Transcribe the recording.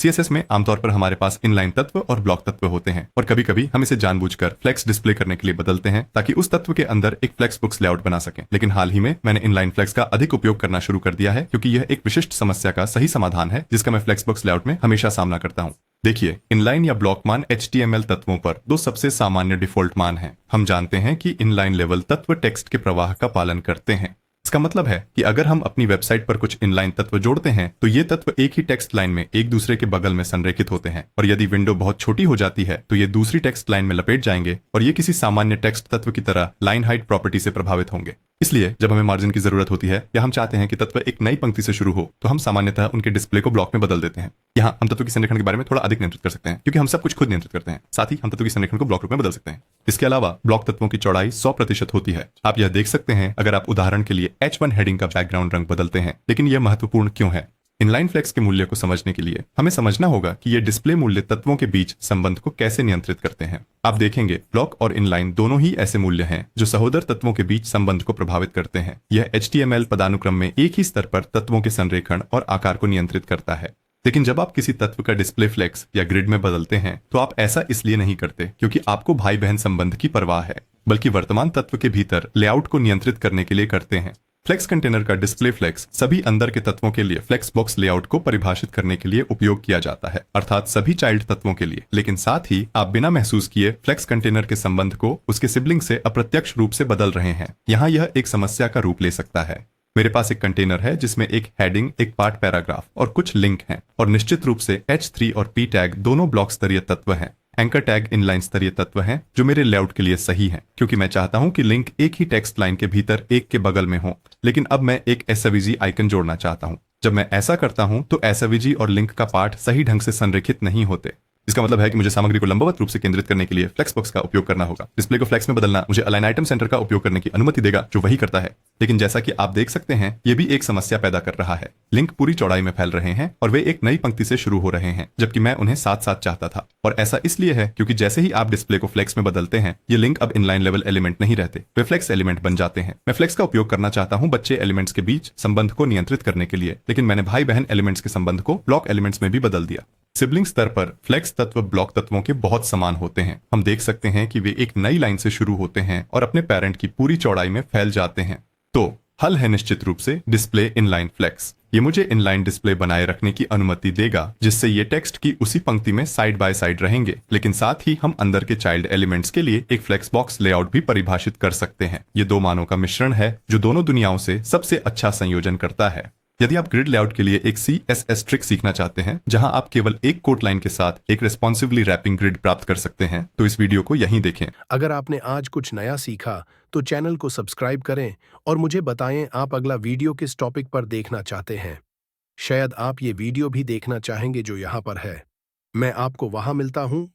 CSS में आमतौर पर हमारे पास इनलाइन तत्व और ब्लॉक तत्व होते हैं और कभी कभी हम इसे जानबूझकर फ्लेक्स डिस्प्ले करने के लिए बदलते हैं ताकि उस तत्व के अंदर एक फ्लेक्स बुक्स लेआउट बना सकें। लेकिन हाल ही में मैंने इनलाइन फ्लेक्स का अधिक उपयोग करना शुरू कर दिया है क्योंकि यह एक विशिष्ट समस्या का सही समाधान है जिसका मैं फ्लेक्स बुक्स लेआउट में हमेशा सामना करता हूं। देखिए, इनलाइन या ब्लॉक मान HTML तत्वों पर दो सबसे सामान्य डिफॉल्ट मान हैं। हम जानते हैं कि इनलाइन लेवल तत्व टेक्स्ट के प्रवाह का पालन करते हैं। इसका मतलब है कि अगर हम अपनी वेबसाइट पर कुछ इनलाइन तत्व जोड़ते हैं तो ये तत्व एक ही टेक्स्ट लाइन में एक दूसरे के बगल में संरेखित होते हैं और यदि विंडो बहुत छोटी हो जाती है तो ये दूसरी टेक्स्ट लाइन में लपेट जाएंगे और ये किसी सामान्य टेक्स्ट तत्व की तरह लाइन हाइट प्रॉपर्टी से प्रभावित होंगे। इसलिए जब हमें मार्जिन की जरूरत होती है या हम चाहते हैं कि तत्व एक नई पंक्ति से शुरू हो तो हम सामान्यतः उनके डिस्प्ले को ब्लॉक में बदल देते हैं। यहाँ हम तत्व की संरेखण के बारे में थोड़ा अधिक नियंत्रित कर सकते हैं क्योंकि हम सब कुछ खुद नियंत्रित करते हैं। साथ ही हम तत्व की संरेखण को ब्लॉक रूप में बदल सकते हैं। इसके अलावा ब्लॉक तत्वों की चौड़ाई 100% होती है। आप यह देख सकते हैं अगर आप उदाहरण के लिए H1 हेडिंग का बैकग्राउंड रंग बदलते हैं। लेकिन यह महत्वपूर्ण क्यों है? इनलाइन फ्लेक्स के मूल्य को समझने के लिए हमें समझना होगा कि ये डिस्प्ले मूल्य तत्वों के बीच संबंध को कैसे नियंत्रित करते हैं। आप देखेंगे ब्लॉक और इनलाइन दोनों ही ऐसे मूल्य हैं जो सहोदर तत्वों के बीच संबंध को प्रभावित करते हैं। यह HTML पदानुक्रम में एक ही स्तर पर तत्वों के संरेखण और आकार को नियंत्रित करता है। लेकिन जब आप किसी तत्व का डिस्प्ले फ्लेक्स या ग्रिड में बदलते हैं तो आप ऐसा इसलिए नहीं करते क्योंकि आपको भाई बहन संबंध की परवाह है, बल्कि वर्तमान तत्व के भीतर लेआउट को नियंत्रित करने के लिए करते हैं। फ्लेक्स कंटेनर का डिस्प्ले फ्लेक्स सभी अंदर के तत्वों के लिए फ्लेक्स बॉक्स लेआउट को परिभाषित करने के लिए उपयोग किया जाता है, अर्थात सभी चाइल्ड तत्वों के लिए। लेकिन साथ ही आप बिना महसूस किए फ्लेक्स कंटेनर के संबंध को उसके सिबलिंग से अप्रत्यक्ष रूप से बदल रहे हैं। यहाँ यह एक समस्या का रूप ले सकता है। मेरे पास एक कंटेनर है जिसमें एक हेडिंग, एक पार्ट पैराग्राफ और कुछ लिंक हैं और निश्चित रूप से H3 और P टैग दोनों ब्लॉक स्तरीय तत्व हैं। एंकर टैग इनलाइन स्तरीय तत्व हैं जो मेरे लेआउट के लिए सही हैं क्योंकि मैं चाहता हूं कि लिंक एक ही टेक्स्ट लाइन के भीतर एक के बगल में हो। लेकिन अब मैं एक SVG आइकन जोड़ना चाहता हूं। जब मैं ऐसा करता हूं तो SVG और लिंक का पार्ट सही ढंग से संरेखित नहीं होते। इसका मतलब है कि मुझे सामग्री को लंबवत रूप से केंद्रित करने के लिए फ्लेक्स बॉक्स का उपयोग करना होगा। डिस्प्ले को फ्लेक्स में बदलना मुझे अलाइन आइटम सेंटर का उपयोग करने की अनुमति देगा जो वही करता है। लेकिन जैसा कि आप देख सकते हैं ये भी एक समस्या पैदा कर रहा है। लिंक पूरी चौड़ाई में फैल रहे हैं और वे एक नई पंक्ति से शुरू हो रहे हैं जबकि मैं उन्हें साथ साथ चाहता था। और ऐसा इसलिए है क्योंकि जैसे ही आप डिस्प्ले को फ्लेक्स में बदलते हैं ये लिंक अब इनलाइन लेवल एलिमेंट नहीं रहते, वे फ्लेक्स एलिमेंट बन जाते हैं। मैं फ्लेक्स का उपयोग करना चाहता हूं बच्चे एलिमेंट्स के बीच संबंध को नियंत्रित करने के लिए, लेकिन मैंने भाई बहन एलिमेंट्स के संबंध को ब्लॉक एलिमेंट्स में भी बदल दिया। सिबलिंग स्तर पर फ्लेक्स तत्व ब्लॉक तत्वों के बहुत समान होते हैं। हम देख सकते हैं कि वे एक नई लाइन से शुरू होते हैं और अपने पेरेंट की पूरी चौड़ाई में फैल जाते हैं। तो हल है निश्चित रूप से डिस्प्ले इनलाइन फ्लेक्स। ये मुझे इनलाइन डिस्प्ले बनाए रखने की अनुमति देगा जिससे ये टेक्स्ट की उसी पंक्ति में साइड बाय साइड रहेंगे, लेकिन साथ ही हम अंदर के चाइल्ड एलिमेंट्स के लिए एक फ्लेक्स बॉक्स लेआउट भी परिभाषित कर सकते हैं। ये दो मानों का मिश्रण है जो दोनों दुनियाओं से सबसे अच्छा संयोजन करता है। यदि आप ग्रिड लेआउट के लिए एक CSS ट्रिक सीखना चाहते हैं जहां आप केवल एक कोट लाइन के साथ एक रेस्पॉन्सिवली रैपिंग ग्रिड प्राप्त कर सकते हैं तो इस वीडियो को यहीं देखें। अगर आपने आज कुछ नया सीखा तो चैनल को सब्सक्राइब करें और मुझे बताएं आप अगला वीडियो किस टॉपिक पर देखना चाहते हैं। शायद आप ये वीडियो भी देखना चाहेंगे जो यहाँ पर है। मैं आपको वहां मिलता हूँ।